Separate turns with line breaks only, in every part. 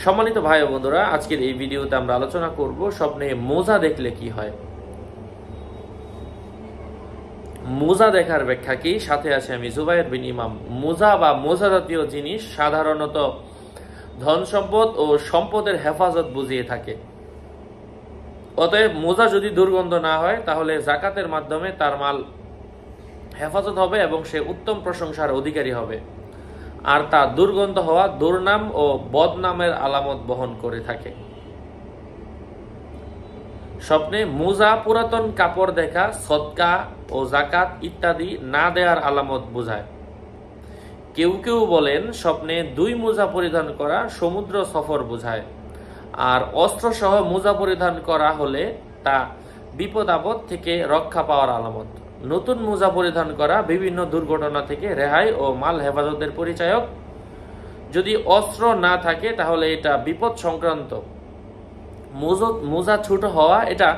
সম্মানিত ভাই ও বন্ধুরা, আজকের এই ভিডিওতে আমরা আলোচনা করব স্বপ্নে মোজা দেখলে কি হয়। মোজা দেখার ব্যাখ্যা কি, সাথে আছে আমি জুবায়ের বিন ইমাম। মোজা বা মোজা জাতীয় জিনিস সাধারণত ধন সম্পদ ও সম্পদের হেফাজত বুঝিয়ে থাকে। অতএব মোজা যদি দুর্গন্ধ না হয় তাহলে যাকাতের মাধ্যমে তার মাল হেফাজত হবে এবং সে উত্তম প্রশংসার অধিকারী হবে। আর তা দুর্গন্ধ হওয়া দুর্নাম ও বদনামের আলামত বহন করে থাকে। স্বপ্নে মোজা পুরাতন কাপড় দেখা, সদকা ও জাকাত ইত্যাদি না দেওয়ার আলামত বোঝায়। কেউ কেউ বলেন স্বপ্নে দুই মোজা পরিধান করা সমুদ্র সফর বোঝায়। আর অস্ত্র সহ মোজা পরিধান করা হলে তা বিপদ আপদ থেকে রক্ষা পাওয়ার আলামত। নতুন মোজা পরিধান করা বিভিন্ন দুর্ঘটনা থেকে রেহাই ও মাল হেফাজতের পরিচায়ক। যদি অস্ত্র না থাকে তাহলে এটা বিপদ সংক্রান্ত। মোজা ছোট হওয়া এটা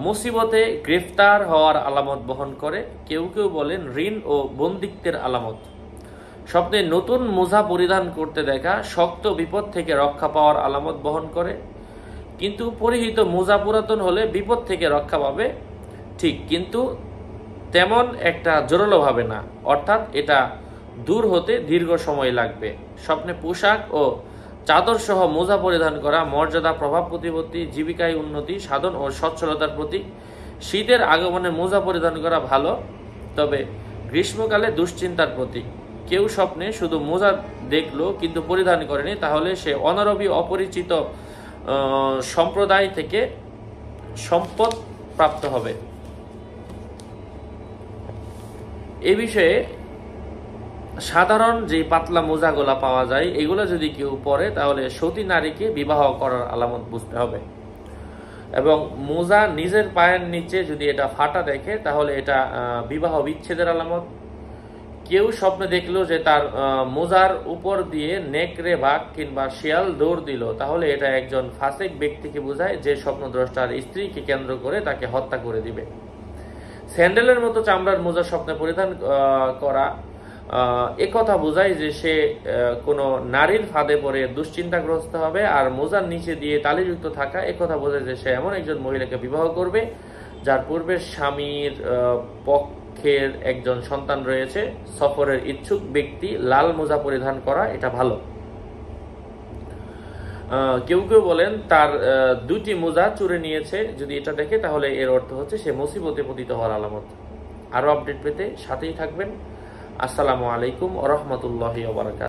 মুসিবতে গ্রেফতার হওয়ার আলামত বহন করে। কেউ কেউ বলেন ঋণ ও বন্দিত্বের আলামত। স্বপ্নে নতুন মোজা পরিধান করতে দেখা শক্ত বিপদ থেকে রক্ষা পাওয়ার আলামত বহন করে। কিন্তু পরিহিত মোজা পুরাতন হলে বিপদ থেকে রক্ষা পাবে ঠিক, কিন্তু তেমন একটা জোরালোভাবে না, অর্থাৎ এটা দূর হতে দীর্ঘ সময় লাগবে। স্বপ্নে পোশাক ও চাদর সহ মোজা পরিধান করা মর্যাদা, প্রভাব প্রতিপত্তি, জীবিকায় উন্নতি সাধন ও সচ্ছলতার প্রতীক। শীতের আগমনে মোজা পরিধান করা ভালো, তবে গ্রীষ্মকালে দুশ্চিন্তার প্রতীক। কেউ স্বপ্নে শুধু মোজা দেখলো কিন্তু পরিধান করেনি, তাহলে সে অনারবি অপরিচিত সম্প্রদায় থেকে সম্পদ প্রাপ্ত হবে। এ বিষয়ে সাধারণ যে পাতলা মোজাগুলা পাওয়া যায় এগুলো যদি কেউ পরে তাহলে সতী নারীকে বিবাহ করার আলামত বুঝতে হবে। এবং মোজা নিজের পায়ের নিচে যদি এটা ফাটা দেখে তাহলে এটা বিবাহ বিচ্ছেদের আলামত। কেউ স্বপ্নে দেখলো যে তার মোজার উপর দিয়ে নেকড়ে, বাঘ কিংবা শিয়াল দৌড় দিল, তাহলে এটা একজন ফাসিক ব্যক্তিকে বোঝায় যে স্বপ্নদ্রষ্টার স্ত্রীকে কেন্দ্র করে তাকে হত্যা করে দিবে। স্যান্ডেলের মতো চামড়ার মোজা স্বপ্নে পরিধান করা একথা বোঝায় যে সে কোনো নারীর ফাঁদে পড়ে দুশ্চিন্তাগ্রস্ত হবে। আর মোজার নিচে দিয়ে তালিযুক্ত থাকা একথা বোঝায় যে সে এমন একজন মহিলাকে বিবাহ করবে যার পূর্বে স্বামীর পক্ষের একজন সন্তান রয়েছে। সফরের ইচ্ছুক ব্যক্তি লাল মোজা পরিধান করা এটা ভালো। কেউ কেউ বলেন তার দুটি মোজা চুরে নিয়েছে, যদি এটা দেখে তাহলে এর অর্থ হচ্ছে সে মুসিবতে পতিত হওয়ার আলামত। আরো আপডেট পেতে সাথেই থাকবেন। আসসালামু আলাইকুম ওয়া রাহমাতুল্লাহি ওয়া বারাকাতুহু।